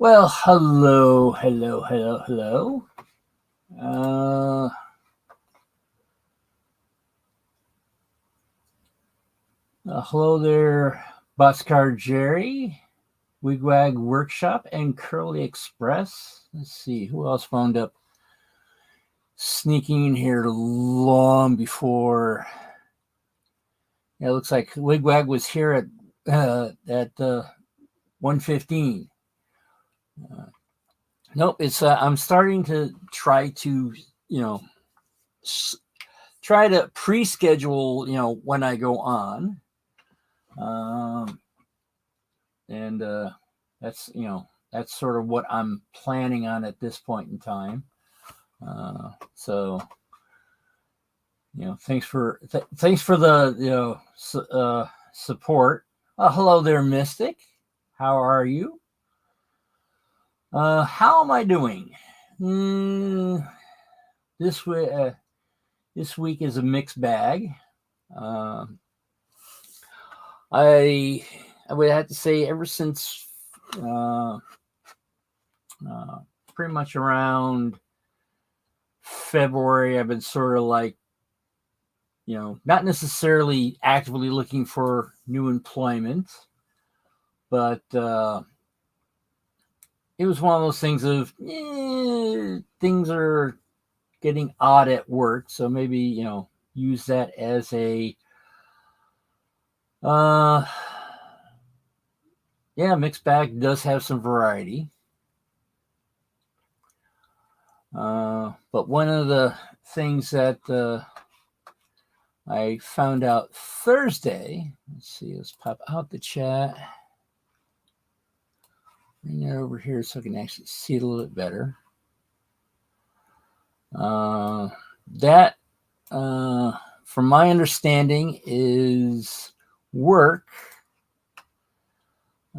Well, hello. Uh, Hello there, Boxcar Jerry, Wigwag Workshop, and Curly Express. Let's see, who else wound up sneaking in here long before? Yeah, it looks like Wigwag was here at 1:15. Uh, nope, it's I'm starting to try to you know s- try to pre-schedule when I go on. Um, and that's that's sort of what I'm planning on at this point in time. So thanks for the support. Hello there, Mystic. How are you? How am I doing? Mm, this way, this week is a mixed bag. Uh, I I would have to say ever since uh, uh, pretty much around February, I've been sort of like, not necessarily actively looking for new employment, but it was one of those things of things are getting odd at work, so maybe use that as a uh, yeah, mixed bag does have some variety. But one of the things that I found out Thursday, let's pop out the chat. Bring it over here so I can actually see it a little bit better. That, from my understanding, is work.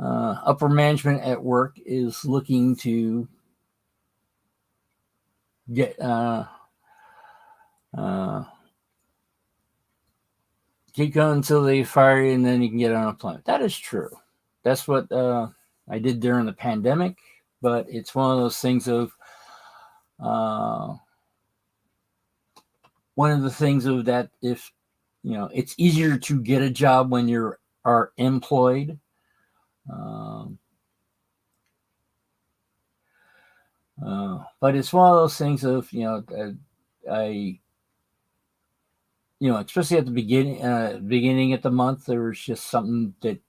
Upper management at work is looking to get uh, keep going until they fire you, and then you can get unemployment. That is true. That's what I did during the pandemic, but it's one of those things of uh, one of the things of that if it's easier to get a job when you are employed. Um, but it's one of those things of I especially at the beginning at the month there was just something that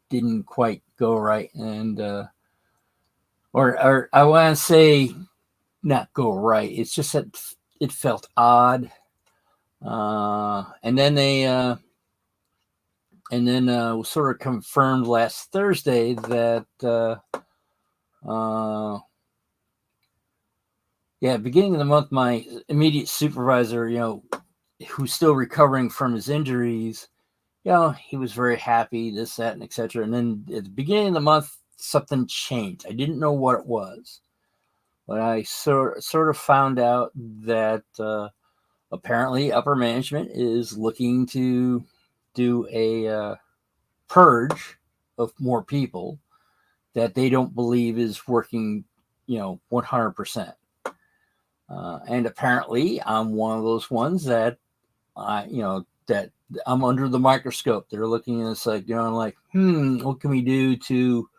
didn't quite go right, and or I want to say not go right. It's just that it felt odd. And then sort of confirmed last Thursday that beginning of the month, my immediate supervisor, who's still recovering from his injuries, he was very happy, this, that, and etc. And then at the beginning of the month, something changed. I didn't know what it was, but I sort of found out that apparently upper management is looking to do a purge of more people that they don't believe is working, 100%. And apparently, I'm one of those ones that that I'm under the microscope. They're looking at us like, like, what can we do to,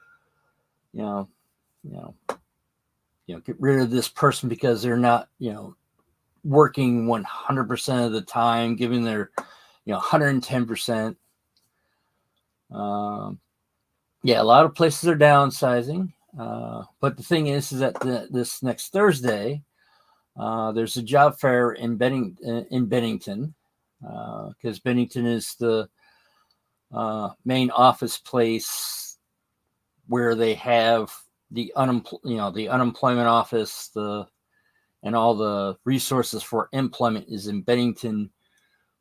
you know, you know, get rid of this person because they're not, working 100% of the time, giving their, 110%. Yeah, a lot of places are downsizing. But the thing is that this next Thursday, there's a job fair in Bennington, because Bennington is the main office place where they have the unemployment office, and all the resources for employment is in Bennington,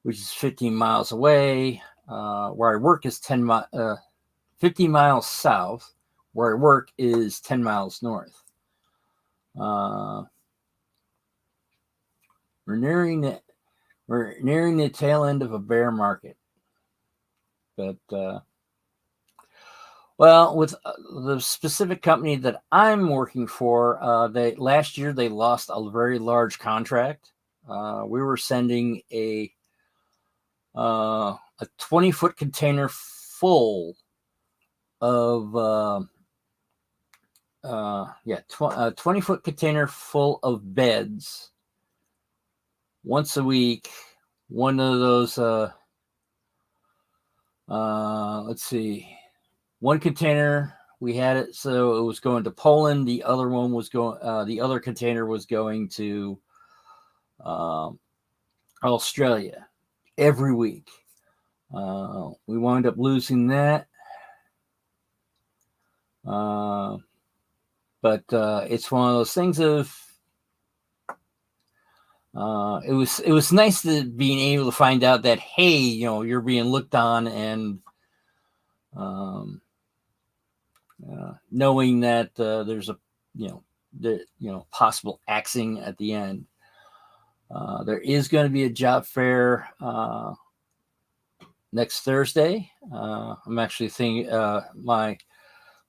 which is 15 miles away. Where I work is 15 miles south. Where I work is 10 miles north. We're nearing the tail end of a bear market, but Well, with the specific company that I'm working for, they last year they lost a very large contract. We were sending a 20-foot container full of 20-foot container full of beds once a week. One of those let's see, one container we had it so it was going to Poland. The other one was going. The other container was going to Australia every week. We wound up losing that, but it's one of those things of. It was nice to being able to find out that, hey, you're being looked on, and knowing that there's a possible axing at the end. There is going to be a job fair next Thursday. I'm actually thinking my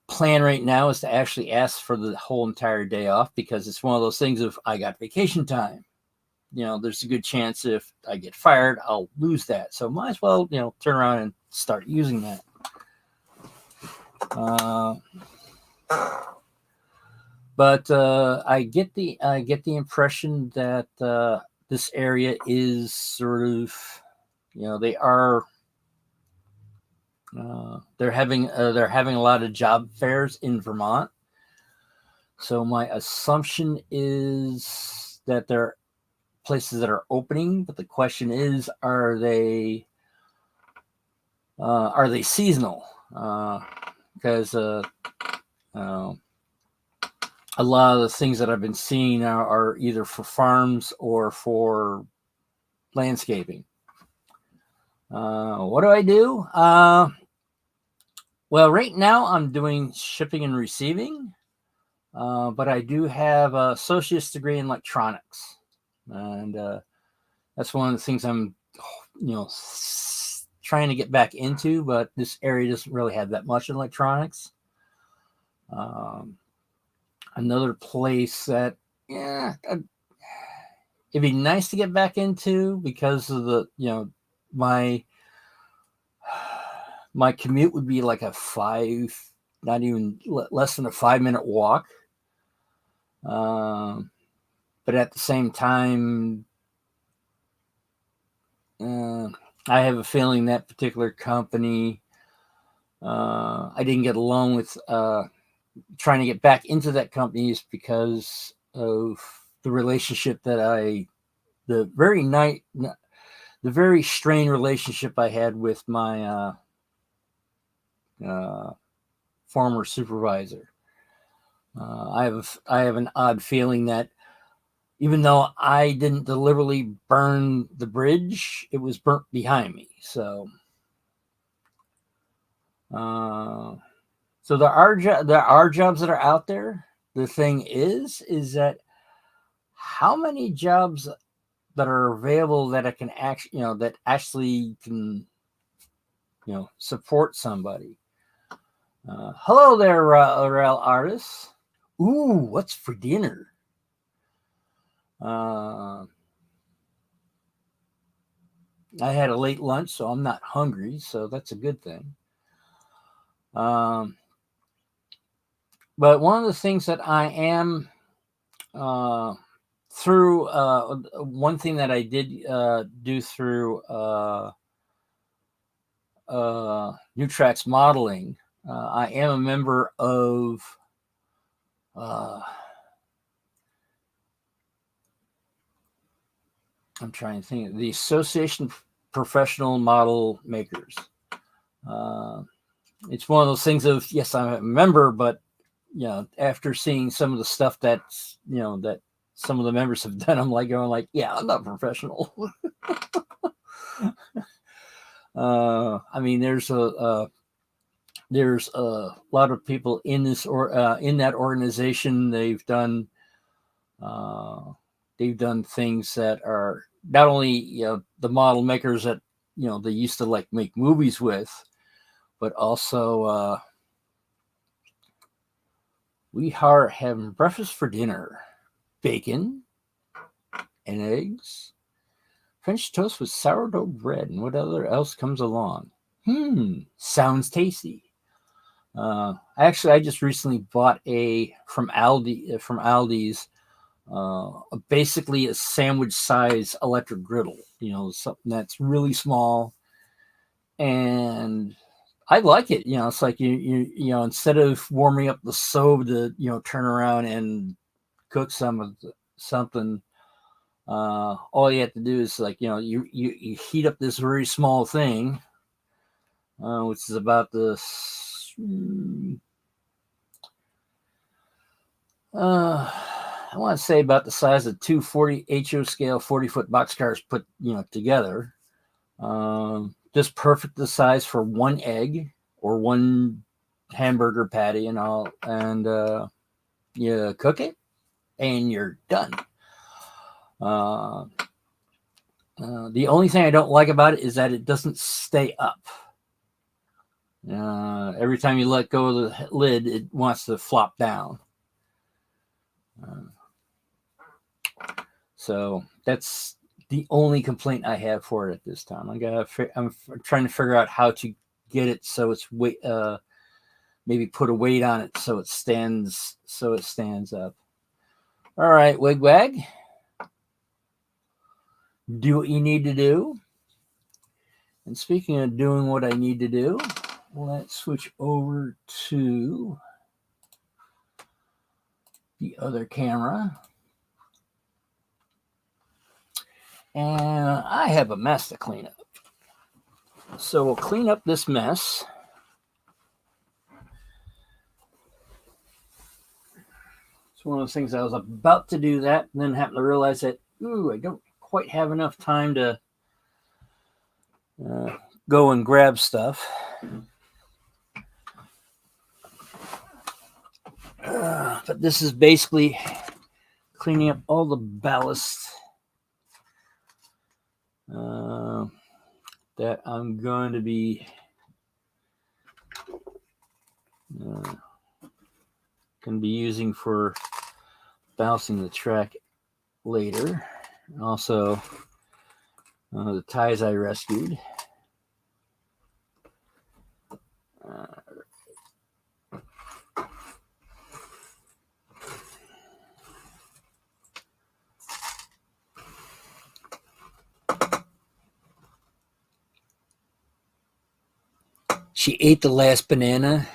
plan right now is to actually ask for the whole entire day off, because it's one of those things of I got vacation time. There's a good chance if I get fired, I'll lose that. So might as well, turn around and start using that. But I get the impression that this area is sort of, they are they're having a lot of job fairs in Vermont. So my assumption is that there are places that are opening, but the question is, are they seasonal? Because a lot of the things that I've been seeing are either for farms or for landscaping. What do I do? Well, right now I'm doing shipping and receiving, but I do have an associate's degree in electronics, and that's one of the things I'm, trying to get back into. But this area doesn't really have that much in electronics. Another place that, it'd be nice to get back into because of the, my commute would be like not even less than a 5-minute walk. But at the same time, I have a feeling that particular company, I didn't get along with trying to get back into that company is because of the relationship that the very strained relationship I had with my former supervisor. I have an odd feeling that even though I didn't deliberately burn the bridge, it was burnt behind me. So, there are jobs that are out there. The thing is that how many jobs that are available that I can actually can support somebody. Hello there, Rel Artists. Ooh, what's for dinner? I had a late lunch, so I'm not hungry, so that's a good thing. But one of the things that I am through one thing that I did do through New Tracks Modeling, I am a member of I'm trying to think, the Association of Professional Model Makers. It's one of those things of, yes, I'm a member, but after seeing some of the stuff that's that some of the members have done, I'm going yeah, I'm not professional. I mean, there's a lot of people in this in that organization. They've done things that are not only the model makers that they used to make movies with, but also We are having breakfast for dinner. Bacon and eggs, French toast with sourdough bread, and what other else comes along. Sounds tasty. Actually, I just recently bought from Aldi's, basically a sandwich size electric griddle. Something that's really small, and I like it. It's like instead of warming up the stove to turn around and cook something. All you have to do is you heat up this very small thing, which is about this. I want to say about the size of two 40 HO scale 40-foot boxcars put together. Just perfect the size for one egg or one hamburger patty and all, and you cook it and you're done. The only thing I don't like about it is that it doesn't stay up. Every time you let go of the lid, it wants to flop down. So that's the only complaint I have for it at this time. I'm trying to figure out how to get it so it's maybe put a weight on it so it stands up. All right, Wigwag. Do what you need to do. And speaking of doing what I need to do, let's switch over to the other camera. And I have a mess to clean up. So we'll clean up this mess. It's one of those things I was about to do that and then happened to realize that, I don't quite have enough time to go and grab stuff. But this is basically cleaning up all the ballast that I'm going to be using for balancing the track later. Also, the ties I rescued. She ate the last banana.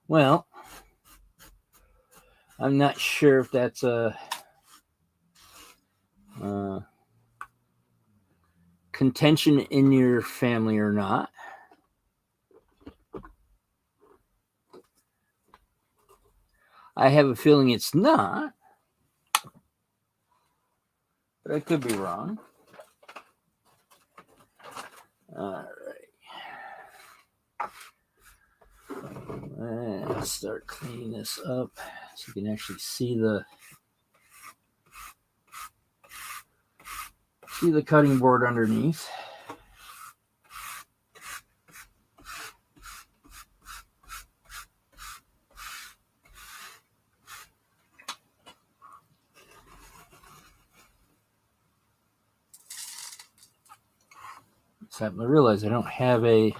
Well, I'm not sure if that's a contention in your family or not. I have a feeling it's not, but I could be wrong. All right. Let's start cleaning this up so you can actually see the cutting board underneath. So I realize I don't have a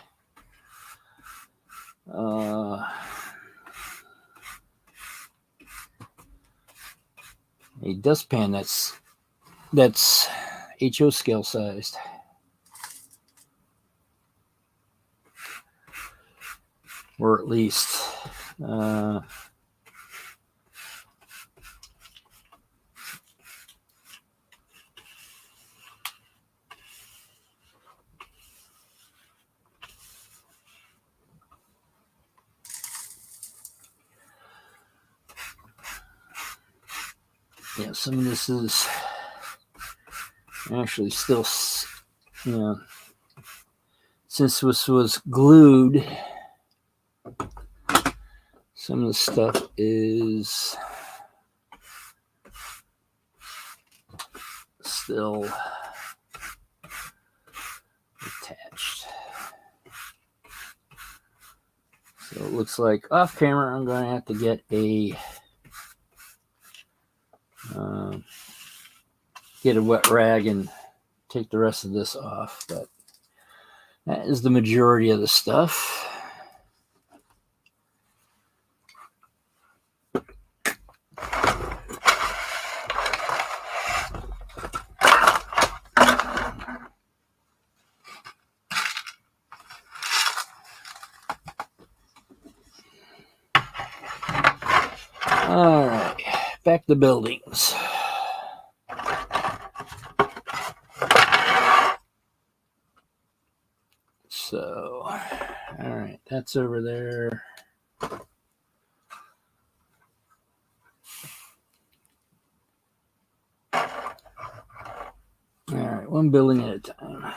dustpan that's HO scale sized. Or at least some of this is actually still, since this was glued, some of the stuff is still attached. So it looks like off camera I'm going to have to get a wet rag and take the rest of this off, but that is the majority of the stuff. All right, back to buildings. So, all right, that's over there. All right, one building at a time.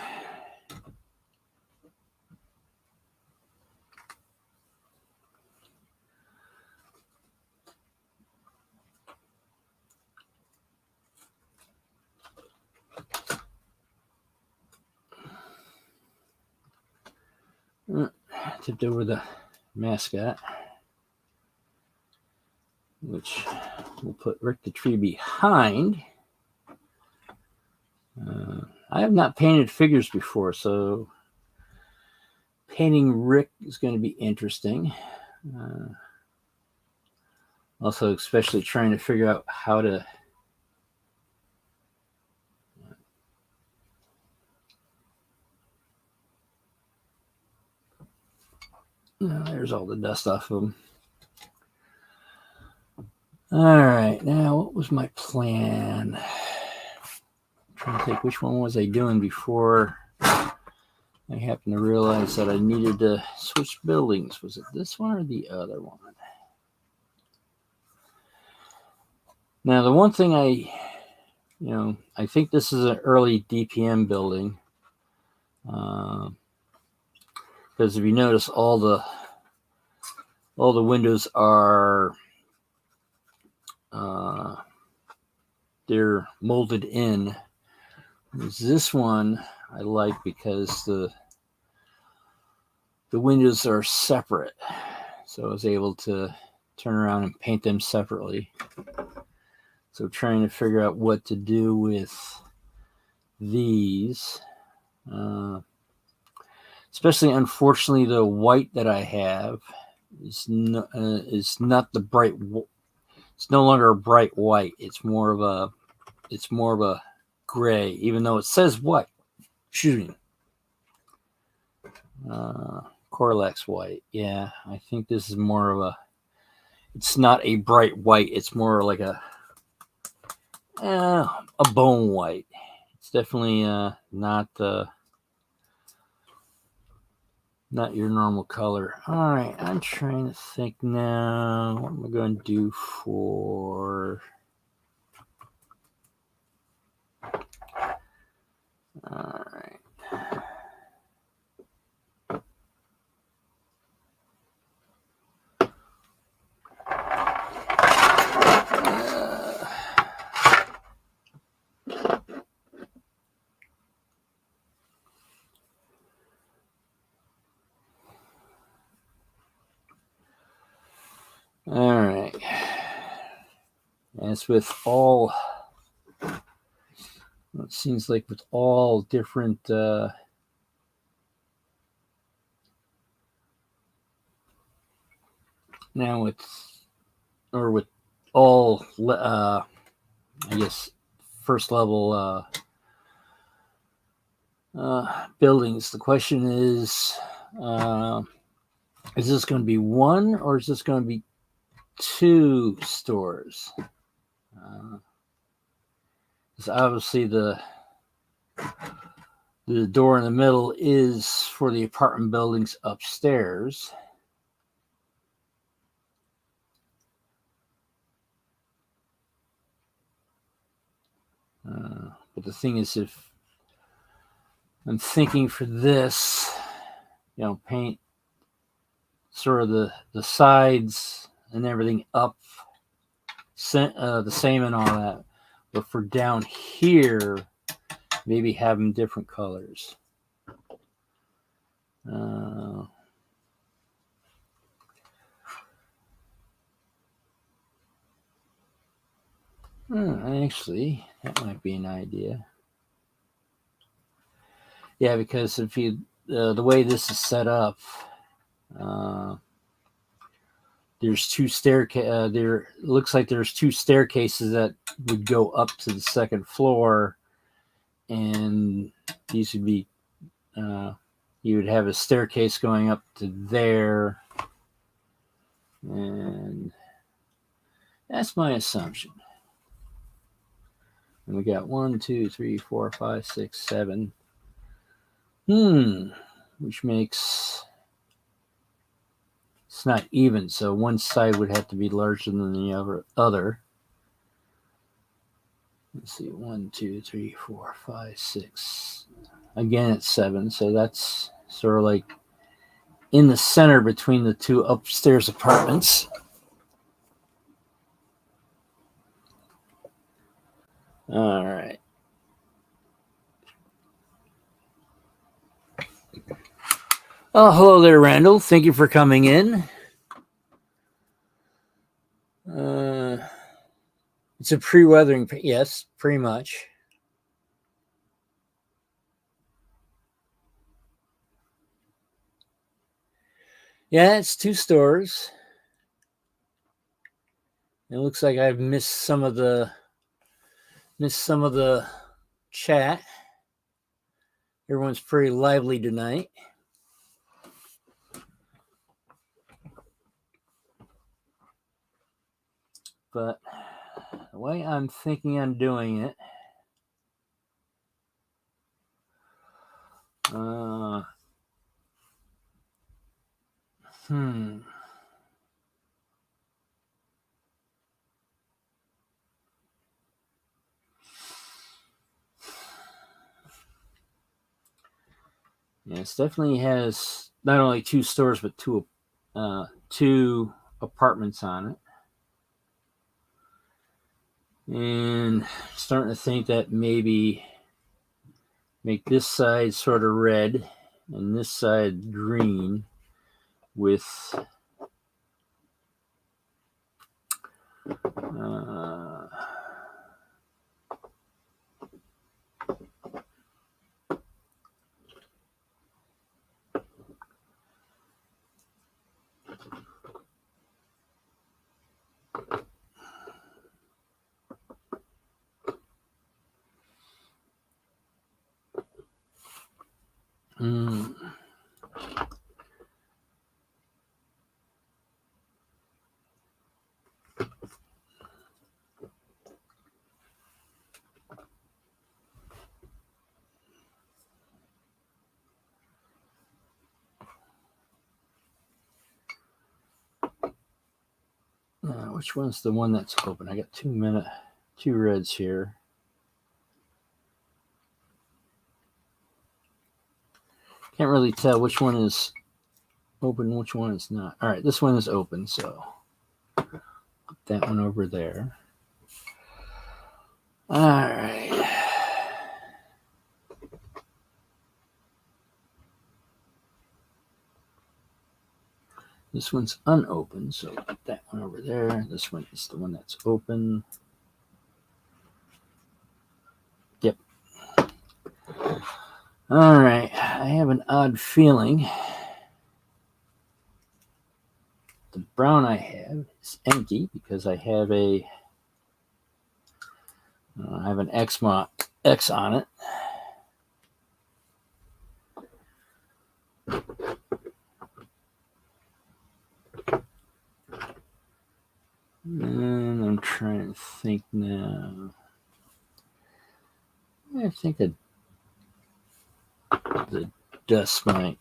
Tipped over the mascot, which we'll put Rick the Tree behind. I have not painted figures before, so painting Rick is going to be interesting. Also, especially trying to figure out how to there's all the dust off of them. All right, now what was my plan? I'm trying to think, which one was I doing before I happened to realize that I needed to switch buildings? Was it this one or the other one? Now, the one thing I think this is an early DPM building. Because if you notice, all the windows are they're molded in. This one I like because the windows are separate, so I was able to turn around and paint them separately. So trying to figure out what to do with these. Especially, unfortunately, the white that I have is not the bright. It's no longer a bright white. It's more of a gray, even though it says white. Excuse me. Corlex white. Yeah, I think this is more of a. It's not a bright white. It's more like a bone white. It's definitely not your normal color. All right, I'm trying to think now. What am I going to do for? All right. All right. As with all, it seems like with all different now it's, or with all I guess first level buildings, the question is this going to be one or is this going to be two stores? Because obviously the door in the middle is for the apartment buildings upstairs. But the thing is, if I'm thinking for this, paint sort of the sides and everything up the same and all that, but for down here, maybe have them different colors. Actually, that might be an idea. Yeah, because if you the way this is set up, uh, there's two staircase. There looks like there's two staircases that would go up to the second floor, and these would be. You would have a staircase going up to there, and that's my assumption. And we got 1, 2, 3, 4, 5, 6, 7. Which makes it's not even, so one side would have to be larger than the other. Let's see, 1, 2, 3, 4, 5, 6. Again, it's 7, so that's sort of like in the center between the two upstairs apartments. All right. Oh, hello there, Randall. Thank you for coming in. It's a pre-weathering, yes, pretty much. Yeah, it's 2 stores. It looks like I've missed some of the chat. Everyone's pretty lively tonight. But the way I'm thinking on doing it, yeah, it definitely has not only 2 stores but two apartments on it. And starting to think that maybe make this side sort of red and this side green with which one's the one that's open? I got 2 reds here. Can't really tell which one is open, which one is not. All right, this one is open, so put that one over there. All right. This one's unopened, so put that one over there. This one is the one that's open. Yep. All right. I have an odd feeling the brown I have is empty because I have an X on it. And I'm trying to think now. I think that the dust might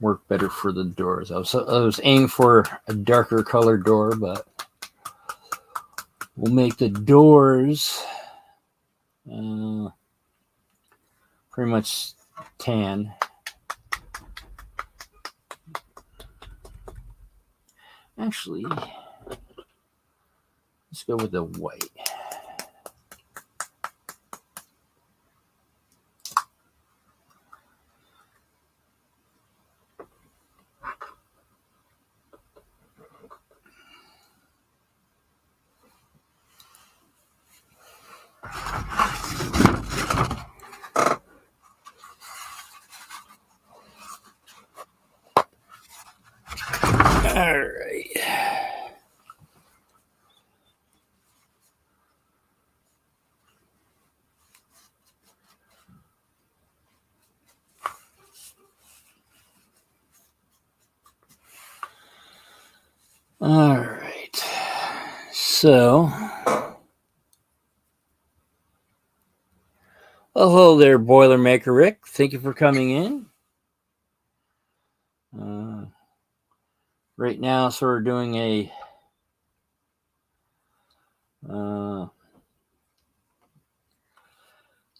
work better for the doors. I was aiming for a darker colored door, but we'll make the doors pretty much tan. Actually, let's go with the white. right. All right. So, oh, hello there, Boilermaker Rick. Thank you for coming in. Right now, so we're doing a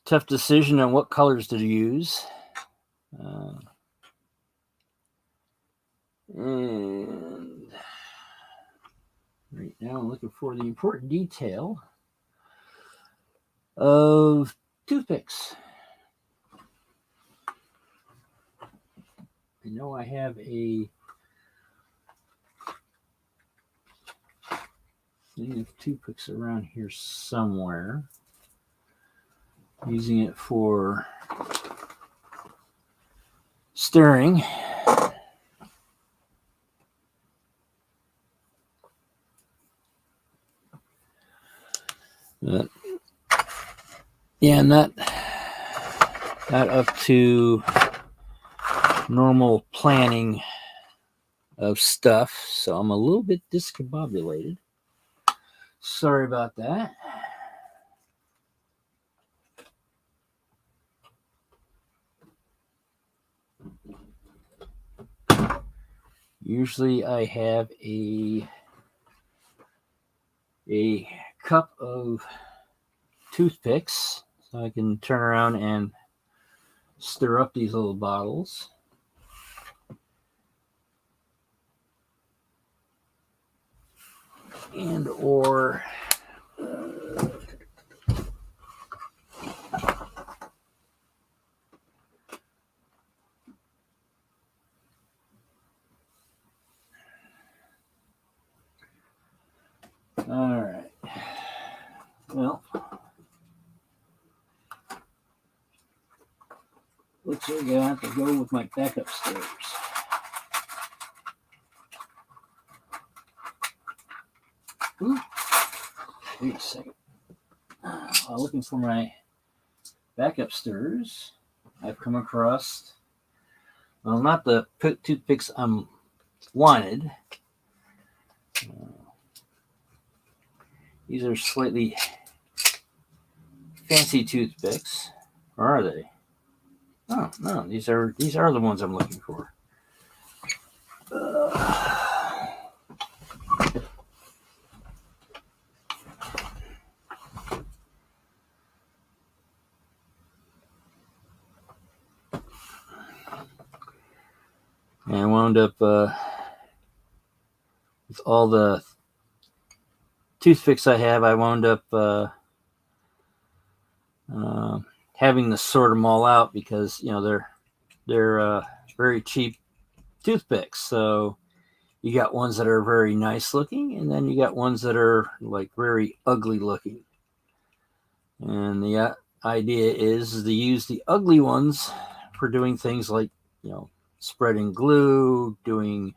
tough decision on what colors to use. And right now, I'm looking for the important detail of toothpicks. I know I have a thing of toothpicks around here somewhere. Using it for stirring. But, yeah, not up to normal planning of stuff, so I'm a little bit discombobulated. Sorry about that. Usually I have a cup of toothpicks, so I can turn around and stir up these little bottles. And or all right. Well, looks like I have to go with my backup stirrers. Ooh. Wait a second. While looking for my backup stirrers, I've come across, well, not the toothpicks I'm wanted. These are slightly fancy toothpicks, or are they? Oh no, these are the ones I'm looking for. And I wound up with all the toothpicks I have. I wound up having to sort them all out because they're very cheap toothpicks. So you got ones that are very nice looking, and then you got ones that are like very ugly looking. And the idea is to use the ugly ones for doing things like, spreading glue, doing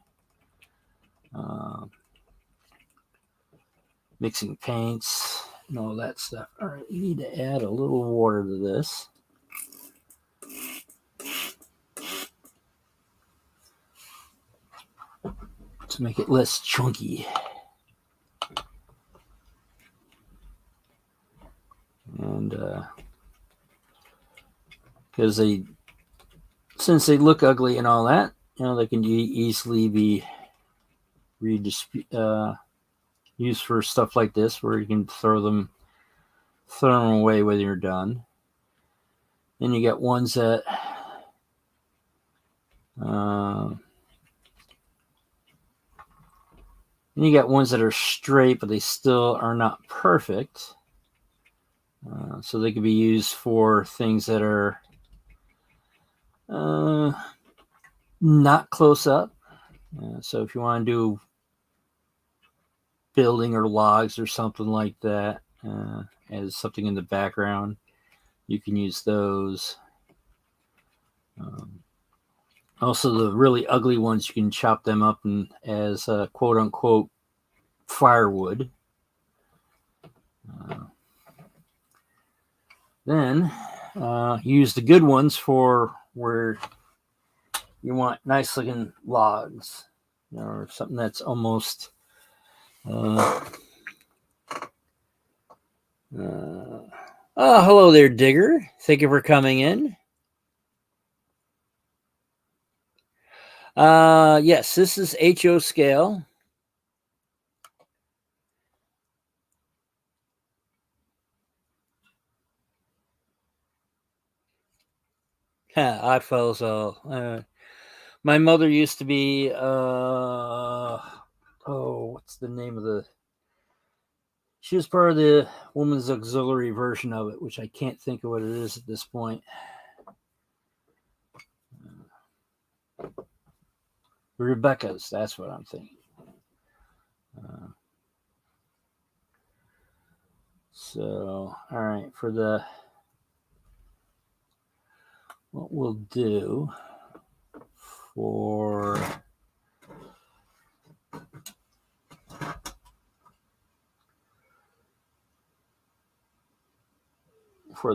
mixing paints, and all that stuff. All right, we need to add a little water to this. To make it less chunky. And because since they look ugly and all that, they can easily be used for stuff like this, where you can throw them away when you're done. Then you get ones that are straight, but they still are not perfect. So they can be used for things that are not close up. So if you want to do building or logs or something like that as something in the background, you can use those. Also, the really ugly ones, you can chop them up as quote unquote firewood. Then use the good ones for where you want nice looking logs, or something that's almost oh, hello there, Digger. Thank you for coming in. Yes, this is HO scale. Oddfellows. My mother used to be. What's the name of the? She was part of the women's auxiliary version of it, which I can't think of what it is at this point. Rebecca's. That's what I'm thinking. So, all right, for the what we'll do for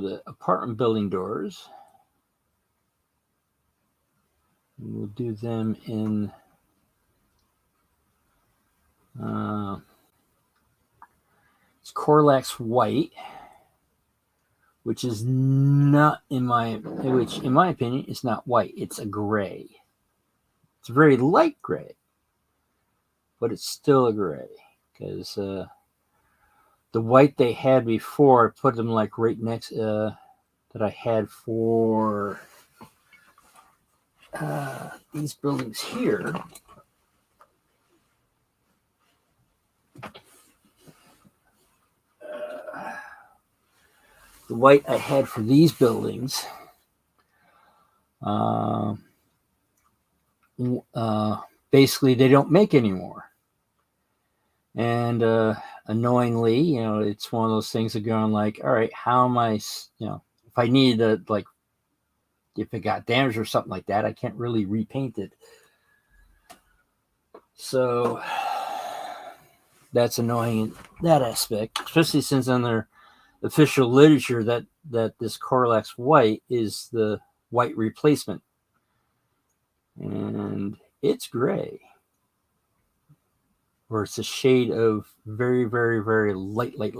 the apartment building doors, we'll do them in it's Corlax white, which is not in my opinion is not white. It's a gray. It's a very light gray, but it's still a gray because the white they had before, I put them like right next that I had for these buildings here. The white I had for these buildings basically they don't make anymore. And annoyingly, it's one of those things that going like, all right, how am I, if I need to, like, if it got damaged or something like that, I can't really repaint it. So that's annoying in that aspect, especially since on their official literature that this Corlax white is the white replacement. And it's gray. Or it's a shade of very, very, very light gray.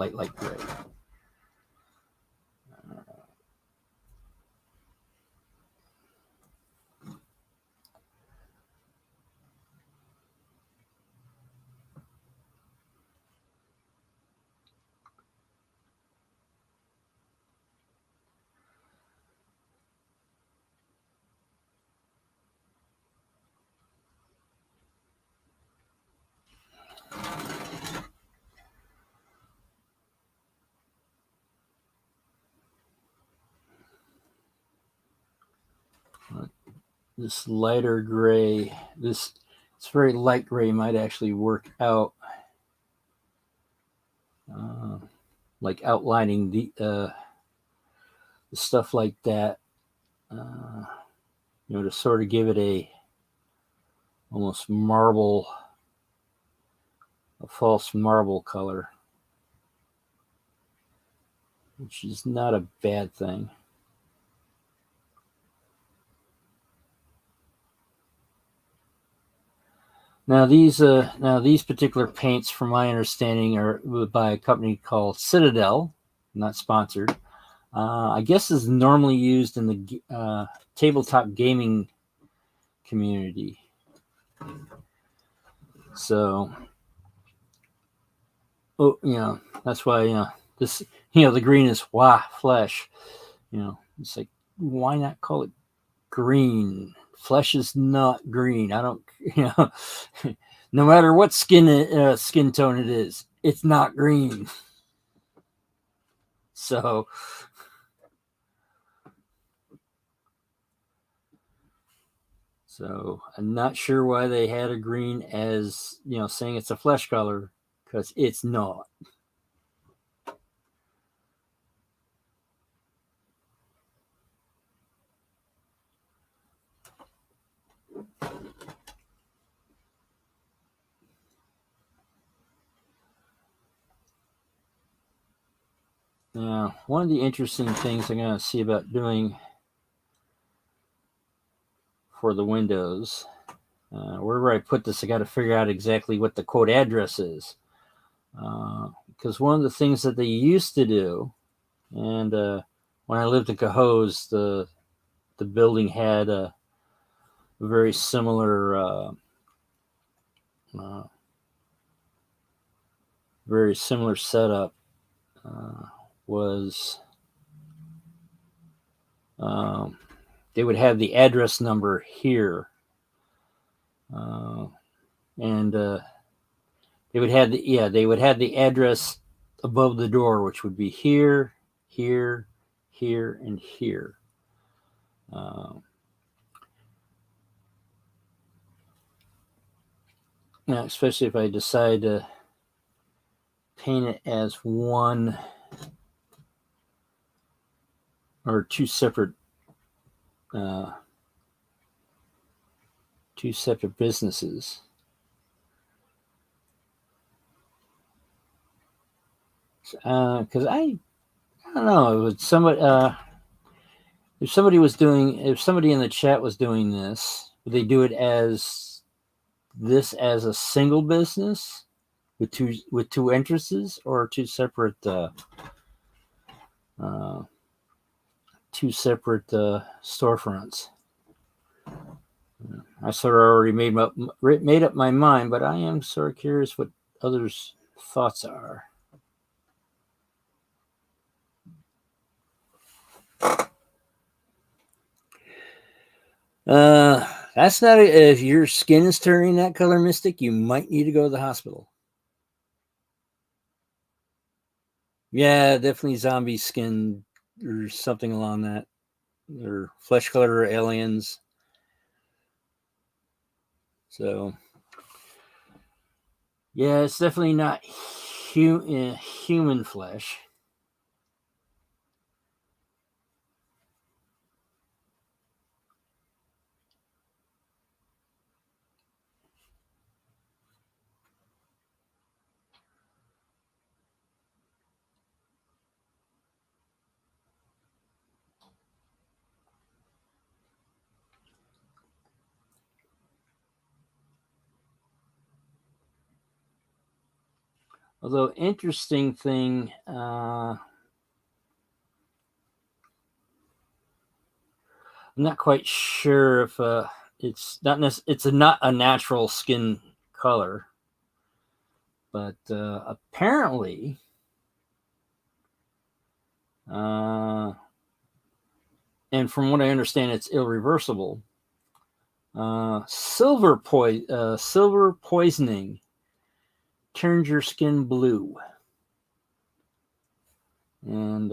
This lighter gray, it's very light gray, might actually work out, like outlining the stuff like that, to sort of give it a almost marble, a false marble color, which is not a bad thing. Now these particular paints, from my understanding, are by a company called Citadel, not sponsored. I guess is normally used in the tabletop gaming community. So, that's why this the green is flesh. It's like, why not call it green? Flesh is not green. I don't, no matter what skin tone it is, it's not green. So, I'm not sure why they had a green as, saying it's a flesh color, because it's not. Now, one of the interesting things I'm going to see about doing for the windows, wherever I put this, I got to figure out exactly what the quote address is. Because one of the things that they used to do, and when I lived in Cohoes, the building had a very similar setup. Was they would have the address number here, and they would have the address above the door, which would be here, here, here, and here. Now, especially if I decide to paint it as one or two separate businesses. Because I don't know, if somebody in the chat was doing this, would they do it as a single business with two entrances, or two separate storefronts? I sort of already made up my mind, but I am sort of curious what others' thoughts are. That's not if your skin is turning that color, Mystic, you might need to go to the hospital. Yeah, definitely zombie skin or something along that, or flesh color or aliens. So, yeah, it's definitely not human flesh. Although, interesting thing, I'm not quite sure if it's not a natural skin color, but apparently, and from what I understand, it's irreversible. Silver poisoning turns your skin blue, and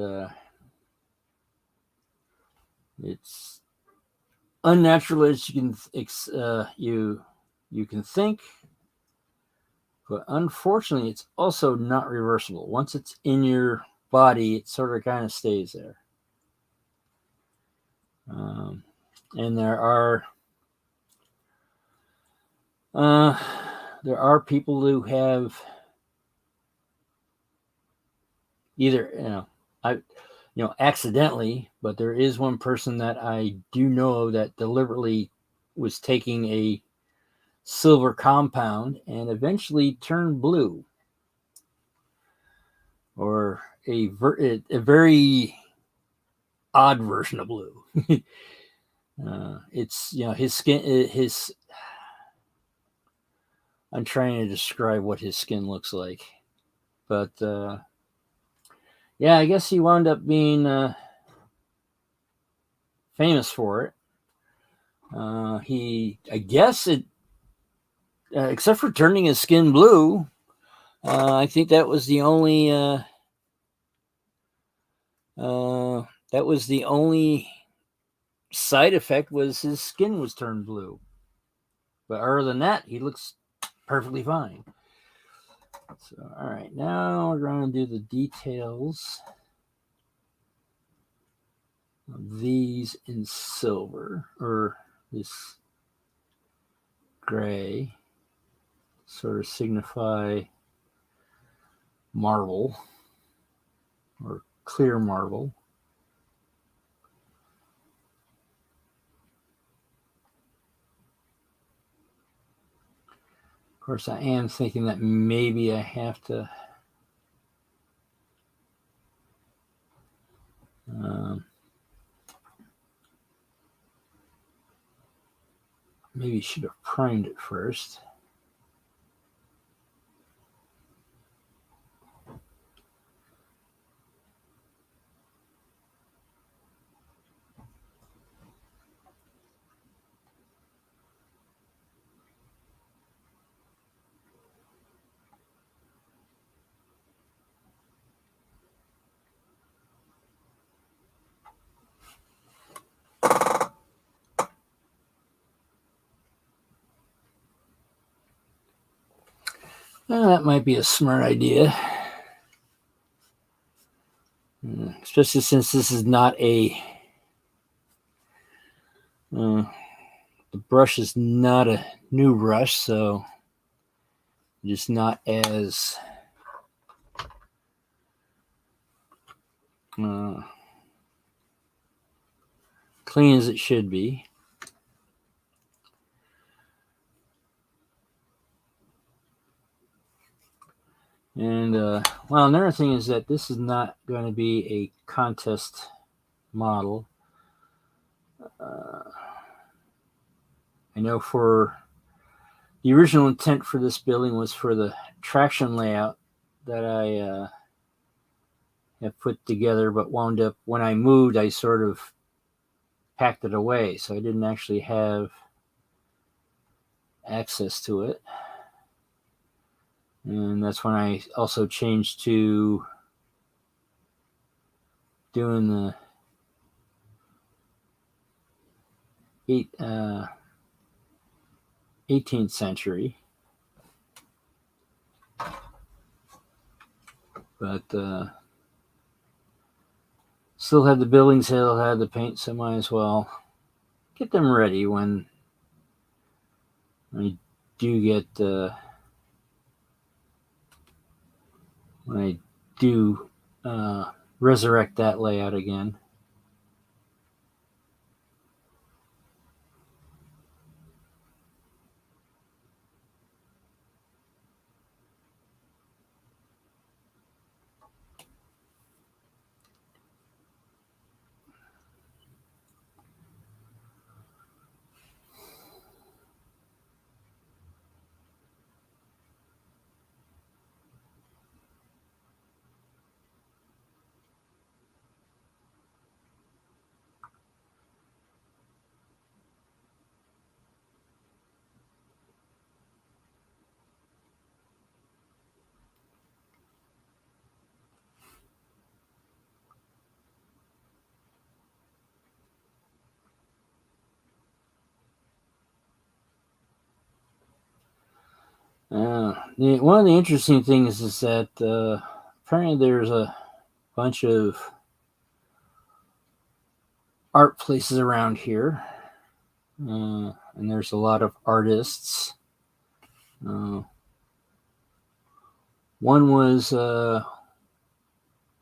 it's unnatural as you can think, but unfortunately, it's also not reversible. Once it's in your body, it sort of kind of stays there. And there are people who have either accidentally, but there is one person that I do know that deliberately was taking a silver compound and eventually turned blue, or a very odd version of blue. It's his skin. I'm trying to describe what his skin looks like, but yeah, I guess he wound up being famous for it. Except for turning his skin blue, I think that was the only side effect, was his skin was turned blue. But other than that, he looks perfectly fine. So, all right, now we're going to do the details of these in silver, or this gray, sort of signify marble or clear marble. Of course, I am thinking that maybe I have to maybe should have primed it first. That might be a smart idea. Especially since this is not a the brush is not a new brush, so just not as clean as it should be. And well, another thing is that this is not going to be a contest model. I know for the original intent for this building was for the traction layout that I have put together, but wound up when I moved, I sort of packed it away, so I didn't actually have access to it. And that's when I also changed to doing the 18th century. But still had the buildings, still had the paint, so might as well get them ready when I do get when I do resurrect that layout again. One of the interesting things is that apparently there's a bunch of art places around here, and there's a lot of artists. One was a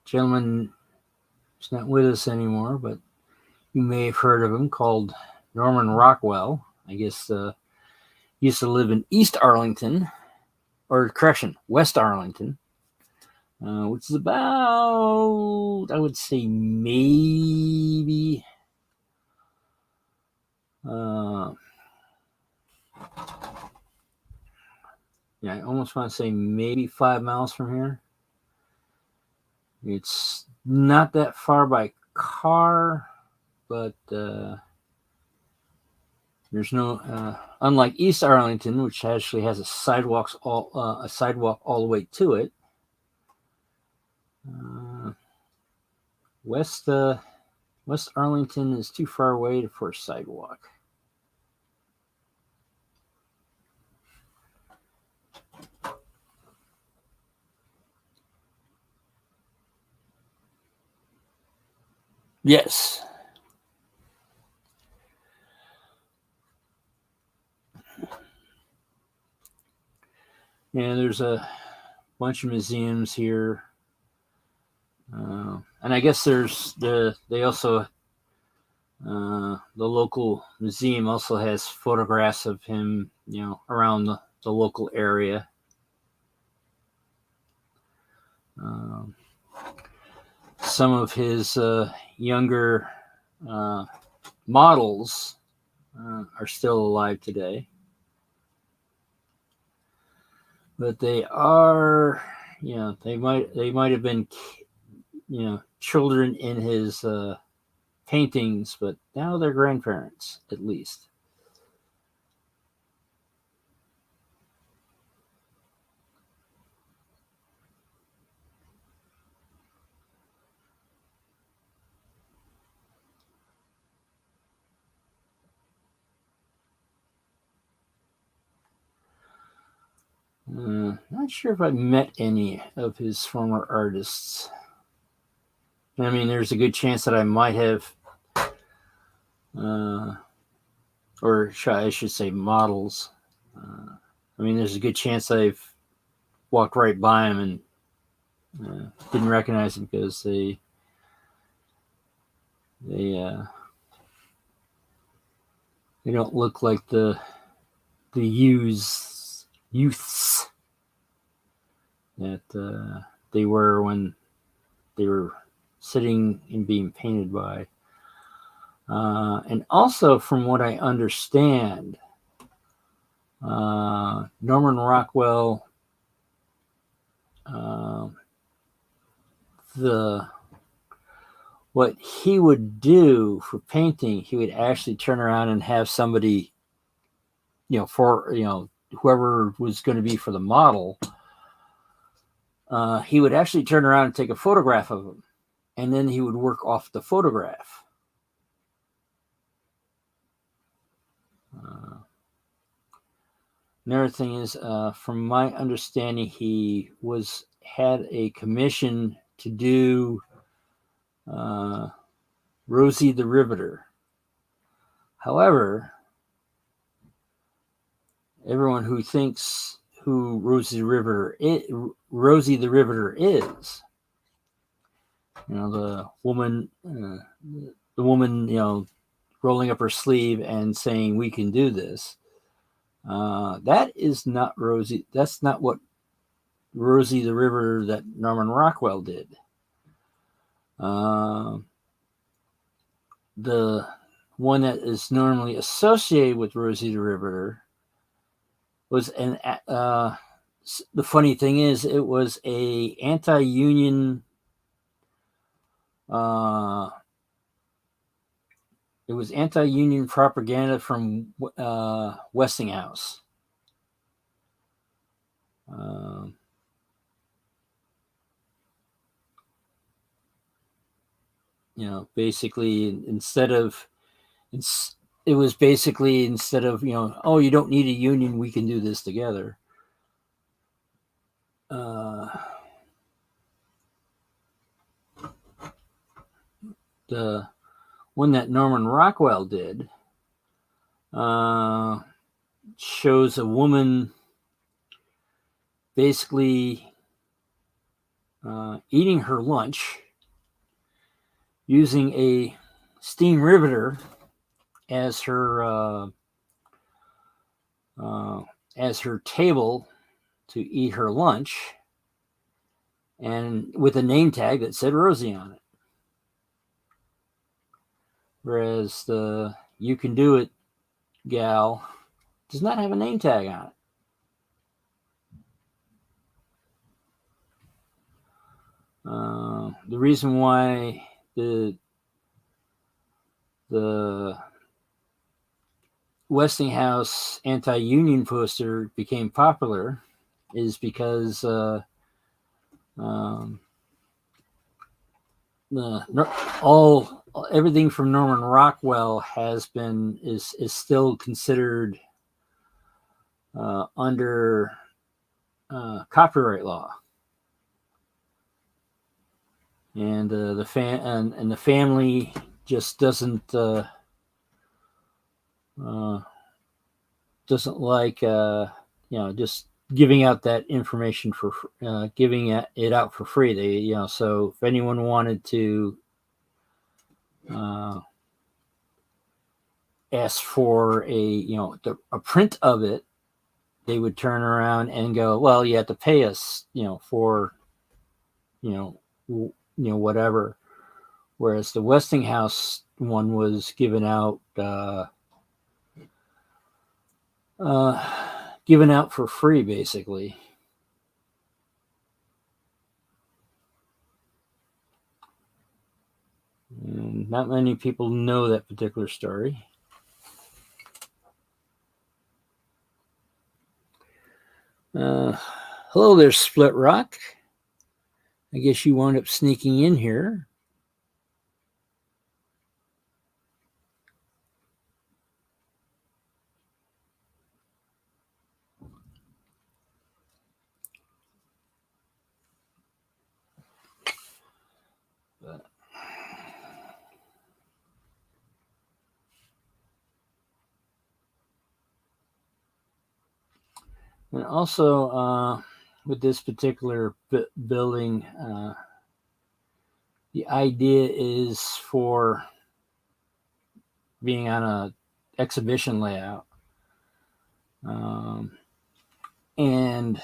gentleman who's not with us anymore, but you may have heard of him, called Norman Rockwell. I guess used to live in East Arlington, or correction, West Arlington, which is about, I would say, maybe yeah, I almost want to say maybe 5 miles from here. It's not that far by car, but there's no unlike East Arlington, which actually has a sidewalk all the way to it. West Arlington is too far away for a sidewalk. Yes. And there's a bunch of museums here. And I guess they also the local museum also has photographs of him, around the local area. Um, some of his younger models are still alive today, but they are, they might have been, children in his paintings, but now they're grandparents at least. Not sure if I've met any of his former artists. I mean, there's a good chance that I might have, or I should say, models. I mean, there's a good chance I've walked right by him and didn't recognize them because they don't look like the youths that they were when they were sitting and being painted by. And also, from what I understand, Norman Rockwell, what he would do for painting, he would actually turn around and have somebody, for whoever was going to be for the model, he would actually turn around and take a photograph of him, and then he would work off the photograph. Another thing is, from my understanding, he had a commission to do Rosie the Riveter. However, everyone who thinks who Rosie the Riveter is, the woman, rolling up her sleeve and saying, "We can do this." That is not Rosie. That's not what Rosie the Riveter that Norman Rockwell did. The one that is normally associated with Rosie the Riveter was the funny thing is, it was a anti-union. It was anti-union propaganda from Westinghouse. Basically, instead of, oh, you don't need a union, we can do this together. The one that Norman Rockwell did shows a woman basically eating her lunch using a steam riveter as her table to eat her lunch, and with a name tag that said Rosie on it. Whereas the "You Can Do It" gal does not have a name tag on it. The reason why the Westinghouse anti-union poster became popular is because everything from Norman Rockwell is still considered under copyright law, and the family just doesn't like just giving out that information for giving it out for free. They, so if anyone wanted to ask for a print of it, they would turn around and go, well, you have to pay us, for, whatever. Whereas the Westinghouse one was given out, for free, basically. And not many people know that particular story. Hello there, Split Rock. I guess you wound up sneaking in here. And also, with this particular building, the idea is for being on a exhibition layout. And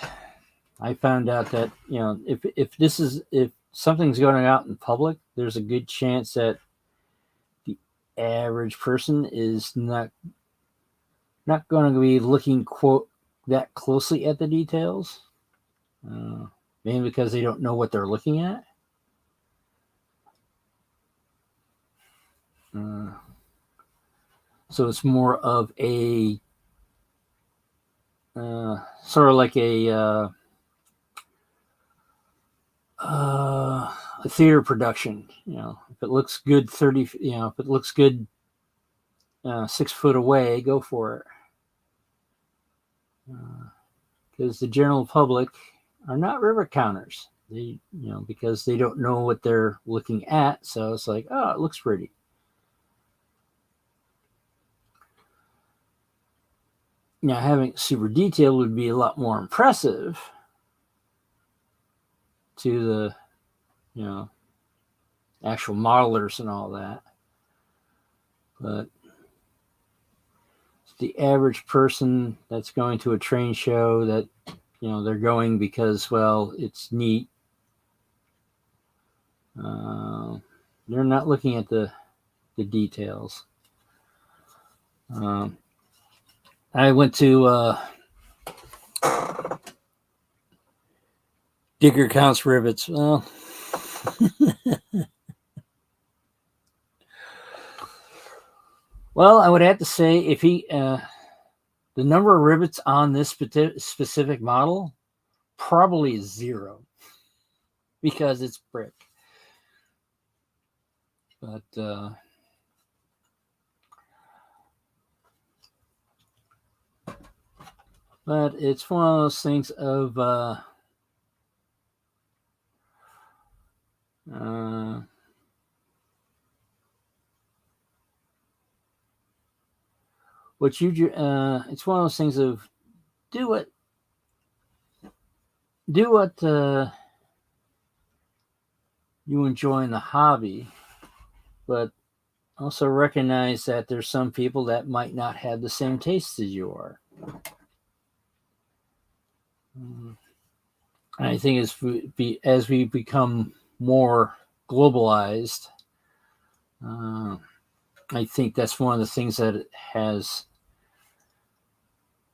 I found out that, if something's going out in public, there's a good chance that the average person is not going to be looking, quote, that closely at the details, mainly because they don't know what they're looking at. So it's more of a sort of like a theater production. If it looks good 30, if it looks good 6 foot away, go for it. Because the general public are not river counters. They, because they don't know what they're looking at. So it's like, oh, it looks pretty. Now, having it super detailed would be a lot more impressive to the, actual modelers and all that. But the average person that's going to a train show that, they're going because, well, it's neat. They're not looking at the details. I went to Digger Counts Rivets. Well, well, I would have to say if the number of rivets on this specific model probably is 0 because it's brick. But it's one of those things of it's one of those things of do what you enjoy in the hobby, but also recognize that there's some people that might not have the same tastes as you are. I think as we become more globalized, I think that's one of the things that it has,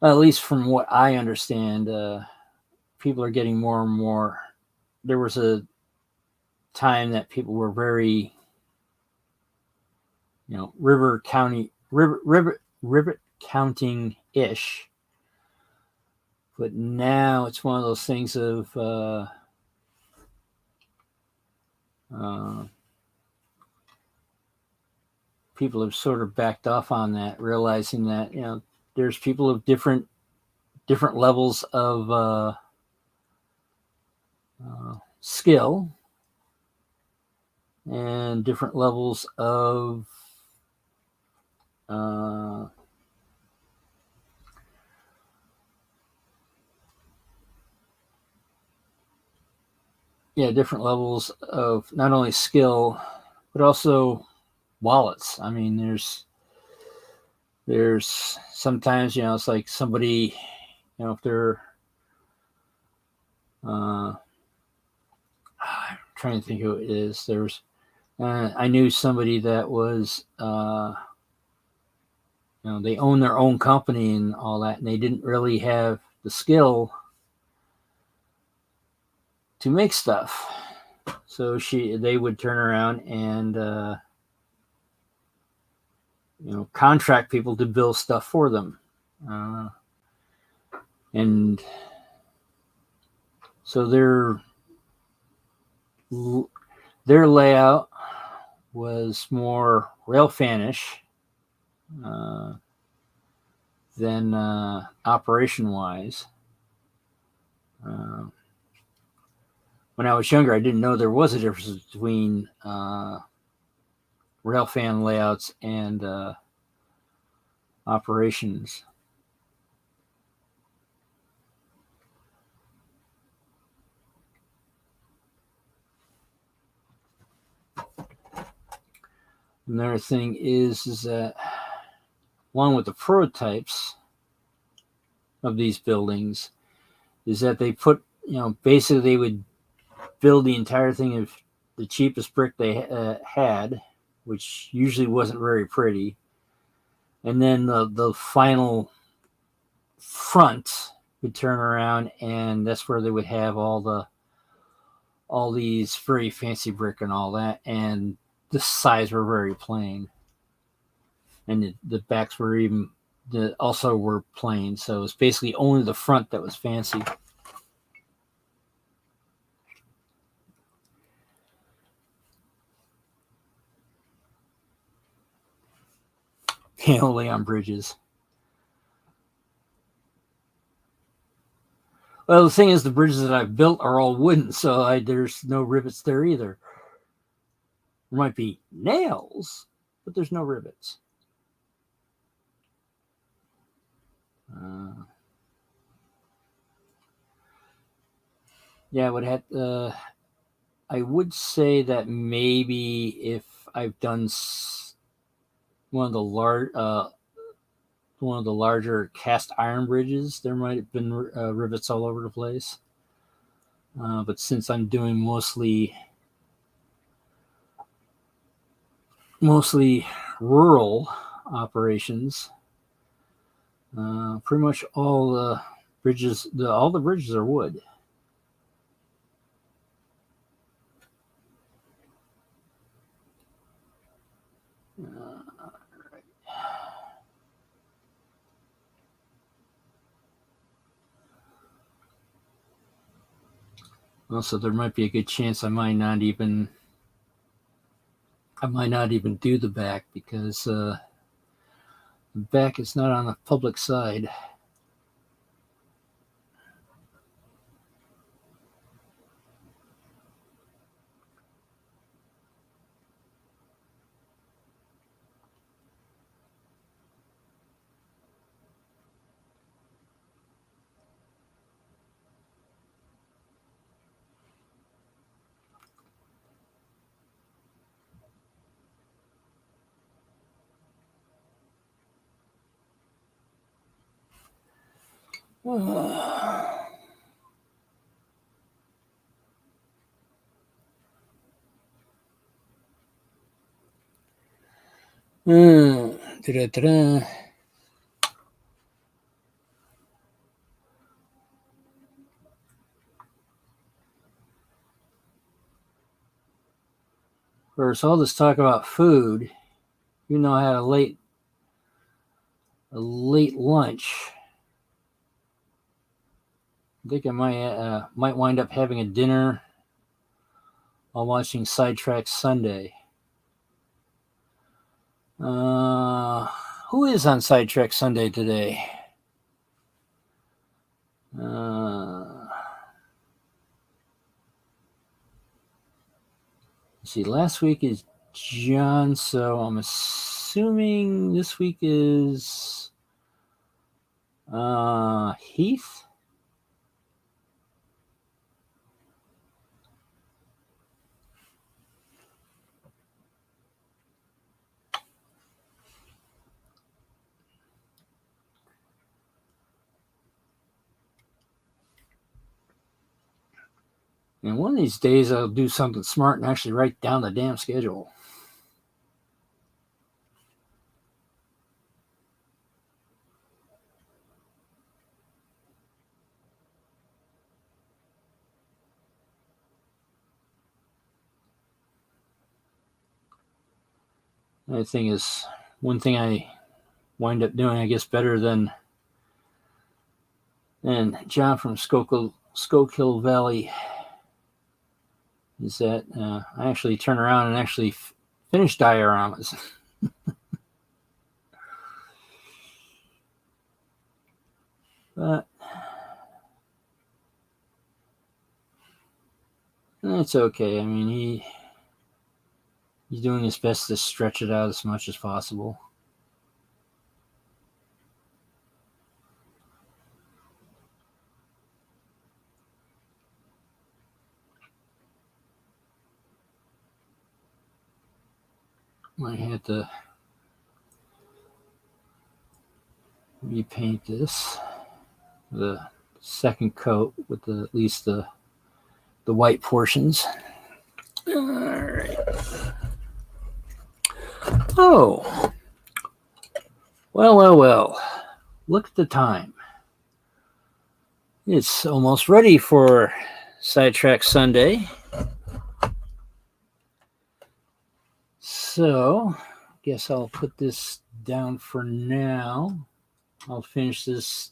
at least from what I understand, people are getting more and more. There was a time that people were very, rivet counting ish. But now it's one of those things of people have sort of backed off on that, realizing that there's people of different levels of skill and different levels of different levels of not only skill but also wallets. I mean, there's sometimes it's like somebody, if they're I'm trying to think who it is. I knew somebody that was they own their own company and all that, and they didn't really have the skill to make stuff. So they would turn around and contract people to build stuff for them, and so their layout was more railfanish uh, than operation wise. Uh, when I was younger, I didn't know there was a difference between railfan layouts and operations. Another thing is that along with the prototypes of these buildings, is that they put basically they would build the entire thing of the cheapest brick they had, which usually wasn't very pretty, and then the final front would turn around, and that's where they would have all these very fancy brick and all that, and the sides were very plain, and the backs were also were plain. So it's basically only the front that was fancy. Only on bridges. Well, the thing is, the bridges that I've built are all wooden, so there's no rivets there either. There might be nails, but there's no rivets. Uh, yeah, I would say that maybe if I've done one of the larger cast iron bridges, there might have been rivets all over the place. But since I'm doing mostly rural operations, pretty much all the bridges are wood. Also, there might be a good chance I might not even do the back because the back is not on the public side. Da-da-da-da. First, all this talk about food, I had a late lunch. I think I might wind up having a dinner while watching Sidetrack Sunday. Uh, who is on Sidetrack Sunday today? Let's see, last week is John, so I'm assuming this week is Heath. And one of these days I'll do something smart and actually write down the damn schedule. The thing is, one thing I wind up doing, I guess, better than John from Schuylkill Valley is that I actually turn around and actually finish dioramas. But it's okay. I mean, he's doing his best to stretch it out as much as possible. Might have to repaint this, the second coat with at least the white portions. All right. Oh, well. Look at the time. It's almost ready for Sidetrack Sunday. So, guess I'll put this down for now. I'll finish the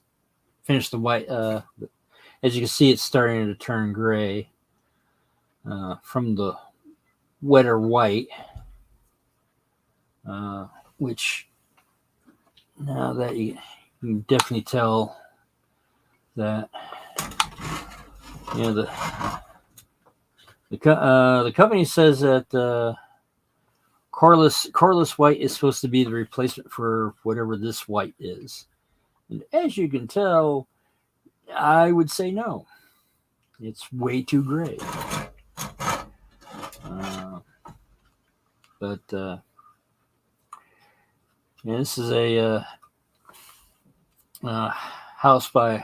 white. As you can see, it's starting to turn gray from the wetter white, which now that you can definitely tell that the company says that Corliss white is supposed to be the replacement for whatever this white is, and as you can tell, I would say no. It's way too gray. But this is a house by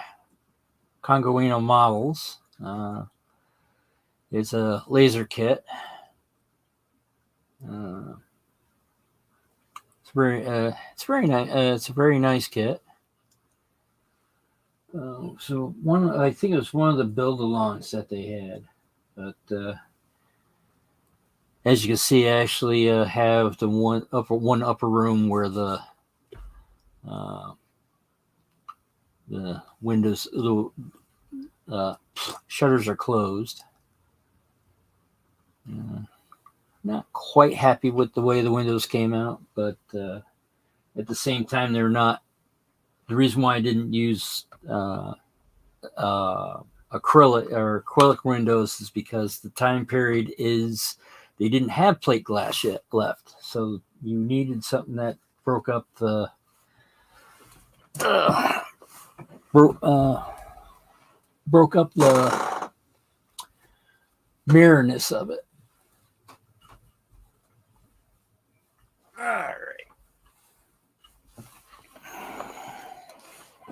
Congoino Models. It's a laser kit. It's very nice. It's a very nice kit. So I think it was one of the build-alongs that they had, but as you can see, I actually have the one upper room where the windows, the shutters are closed. Not quite happy with the way the windows came out, but at the same time, they're not. The reason why I didn't use acrylic windows is because the time period is they didn't have plate glass yet left, so you needed something that broke up the mirrorness of it. All right,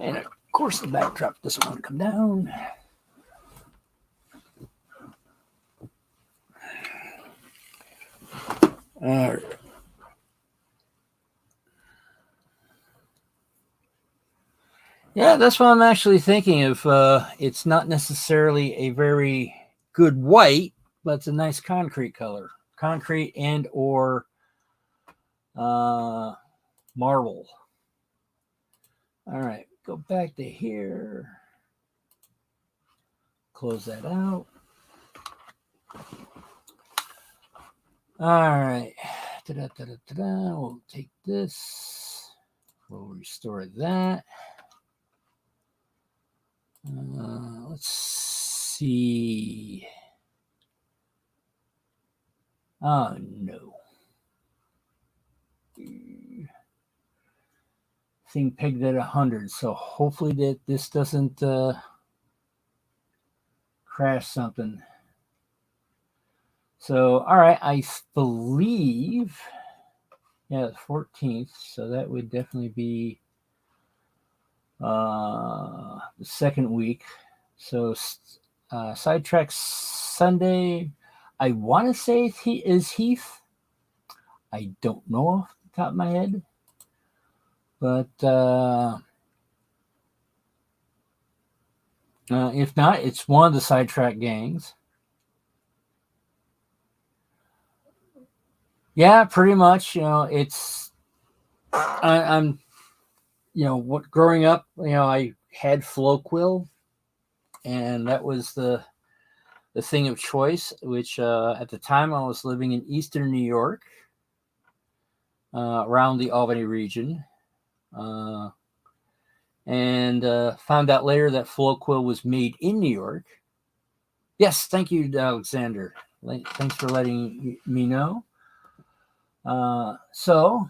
and of course the backdrop doesn't want to come down. All right. Yeah, that's what I'm actually thinking of. It's not necessarily a very good white, but it's a nice concrete color. Concrete and or marble. All right, go back to here. Close that out. All right. We'll take this. We'll restore that. Let's see. Oh, no. Thing pegged at 100, so hopefully that this doesn't crash something. So, all right, I believe, the 14th, so that would definitely be the second week. So Sidetrack Sunday. I want to say he is Heath. I don't know off the top of my head, but if not, it's one of the Sidetrack gangs. Yeah, pretty much. It's I'm what growing up. I had Floquil, and that was the thing of choice. Which at the time I was living in Eastern New York, around the Albany region, and found out later that Floquil was made in New York. Yes, thank you, Alexander. Thanks for letting me know. So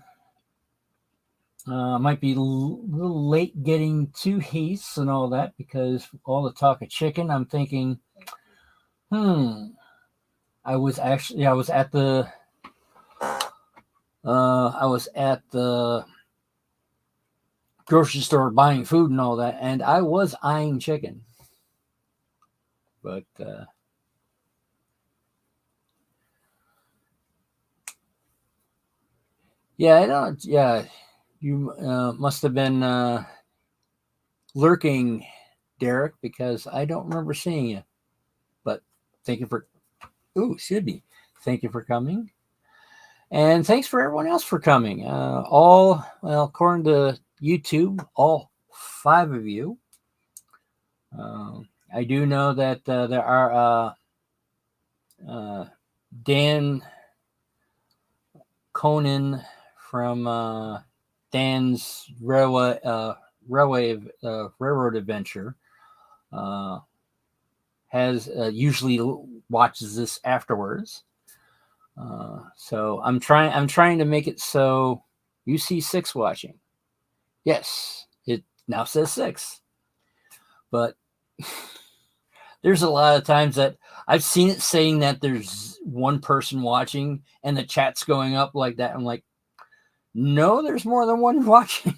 might be a little late getting to Heath's and all that because all the talk of chicken. I'm thinking, I was at the grocery store buying food and all that, and I was eyeing chicken, but yeah, I don't. Yeah, you must have been lurking, Derek, because I don't remember seeing you. But thank you for. Ooh, should be. Thank you for coming, and thanks for everyone else for coming. According to YouTube, all 5 of you. I do know that there are Dan Conan from Dan's railroad adventure has usually watches this afterwards. So I'm trying to make it so you see 6 watching. Yes, it now says 6, but there's a lot of times that I've seen it saying that there's 1 person watching and the chat's going up like that. I'm like, no, there's more than 1 watching.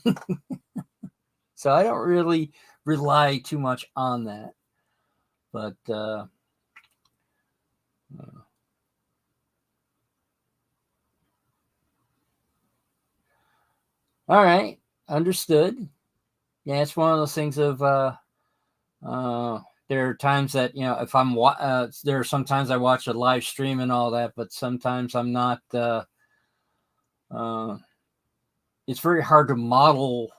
So I don't really rely too much on that. But all right, understood. Yeah, it's one of those things of there are times that if I'm there are sometimes I watch a live stream and all that, but sometimes I'm not. It's very hard to model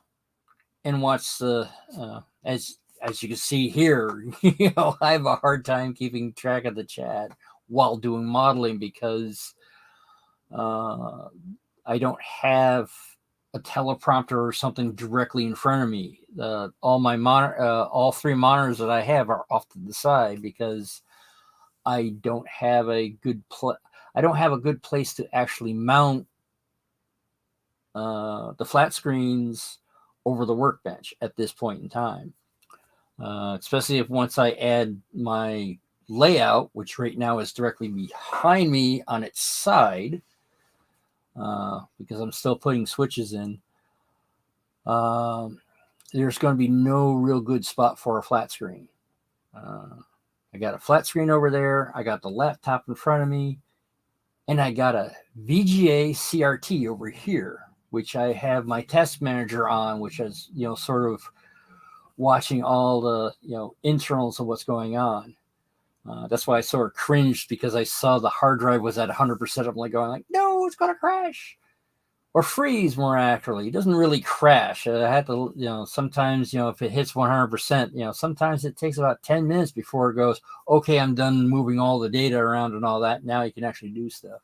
and watch the as you can see here. I have a hard time keeping track of the chat while doing modeling because I don't have a teleprompter or something directly in front of me. All 3 monitors that I have are off to the side because I don't have a good place to actually mount the flat screens over the workbench at this point in time. Especially if once I add my layout, which right now is directly behind me on its side, because I'm still putting switches in, there's going to be no real good spot for a flat screen. I got a flat screen over there. I got the laptop in front of me, and I got a VGA CRT over here, which I have my test manager on, which is, sort of watching all the, internals of what's going on. That's why I sort of cringed because I saw the hard drive was at 100%. I'm going no, it's going to crash or freeze more accurately. It doesn't really crash. I had to, sometimes, if it hits 100%, sometimes it takes about 10 minutes before it goes, okay, I'm done moving all the data around and all that. Now you can actually do stuff.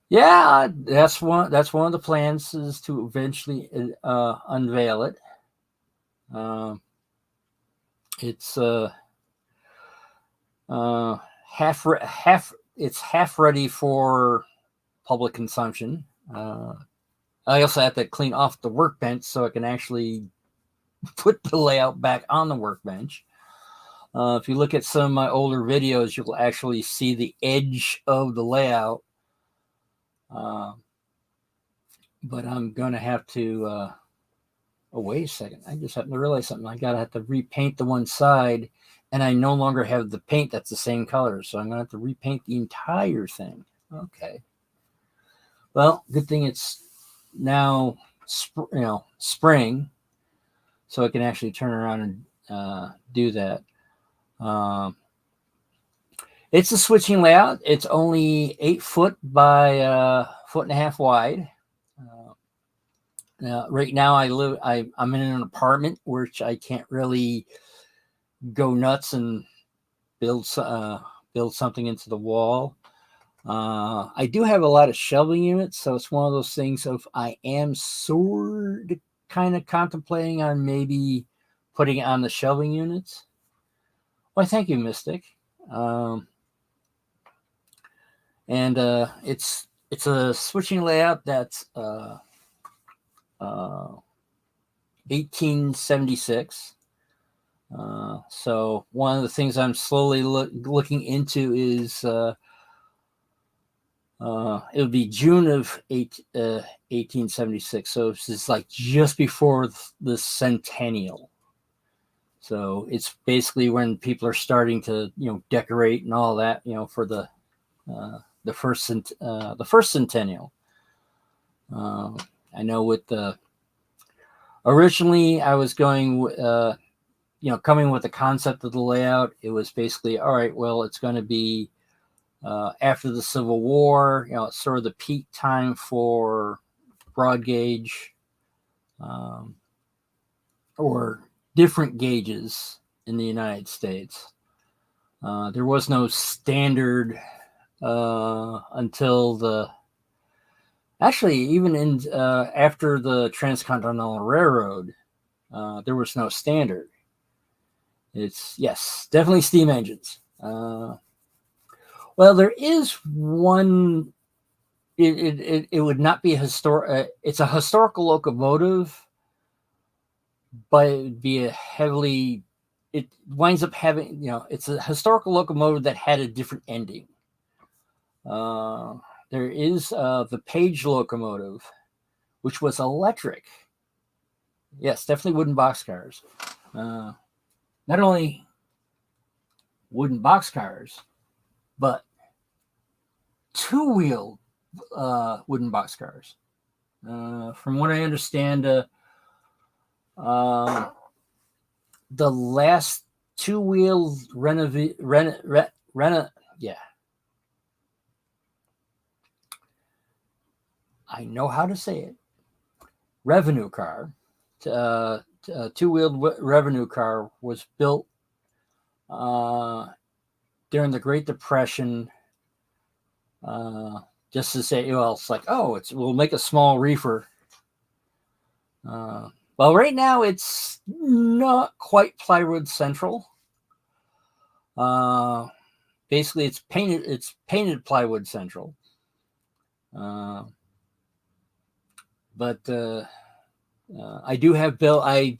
Yeah, that's one of the plans is to eventually unveil it. It's half ready for public consumption. I also have to clean off the workbench so I can actually put the layout back on the workbench. If you look at some of my older videos, you'll actually see the edge of the layout. But I'm going to have to Oh, wait a second. I just happened to realize something. I gotta have to repaint the one side, and I no longer have the paint that's the same color. So I'm gonna have to repaint the entire thing. Okay. Well, good thing it's now spring, so I can actually turn around and do that. Um, it's a switching layout. It's only 8 foot by foot and a half wide. Right now, I'm in an apartment, which I can't really go nuts and build build something into the wall. I do have a lot of shelving units, so it's one of those things of I am sort of kind of contemplating on maybe putting it on the shelving units. Why, thank you, Mystic. And it's a switching layout that's 1876. So one of the things I'm slowly looking into is it would be June of 1876. So it's like just before the centennial. So it's basically when people are starting to decorate and all that for the first centennial. I know with the originally I was going coming with the concept of the layout. It was basically, all right, well, it's going to be after the Civil War. It's sort of the peak time for broad gauge or different gauges in the United States. There was no standard until even in after the Transcontinental Railroad, there was no standard. It's definitely steam engines. Well, there is one. It would not be a historic. It's a historical locomotive, but it would be a heavily. It winds up having it's a historical locomotive that had a different ending. There is the Page locomotive, which was electric. Yes, definitely wooden boxcars. Not only wooden boxcars, but two-wheel wooden boxcars. From what I understand, the last two-wheel I know how to say it. Revenue car, two-wheeled revenue car was built during the Great Depression. Just to say, well, it's like, we'll make a small reefer. Well, right now it's not quite plywood central. Basically, it's painted plywood central. But I do have a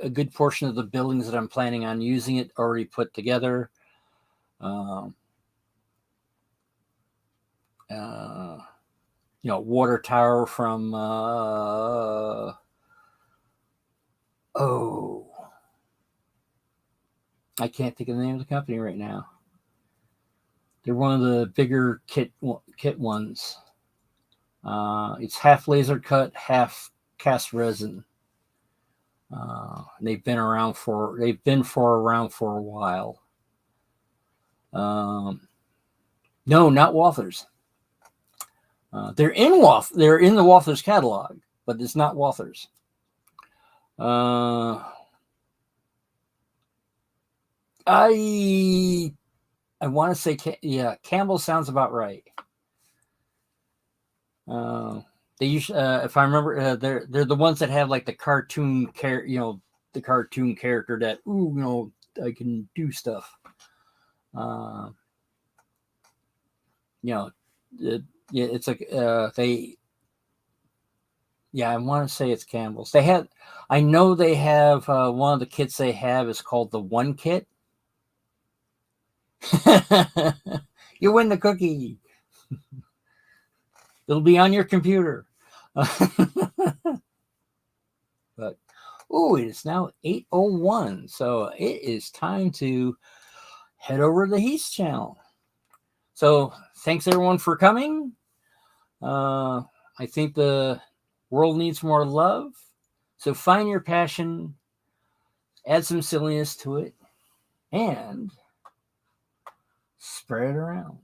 good portion of the buildings that I'm planning on using it already put together. Water tower from I can't think of the name of the company right now. They're one of the bigger kit ones. It's half laser cut, half cast resin. They've been around for a while. No, not Walthers. They're in the Walthers catalog, but it's not Walthers. I want to say Campbell sounds about right. They usually, if I remember, they're the ones that have like the cartoon the cartoon character that I can do stuff. It's like they. Yeah, I want to say it's Campbell's. I know they have one of the kits they have is called the One Kit. You win the cookie. It'll be on your computer. But Oh, it is now 8:01, so it is time to head over to the Heath channel. So thanks everyone for coming. I think the world needs more love. So find your passion, add some silliness to it, and spread it around.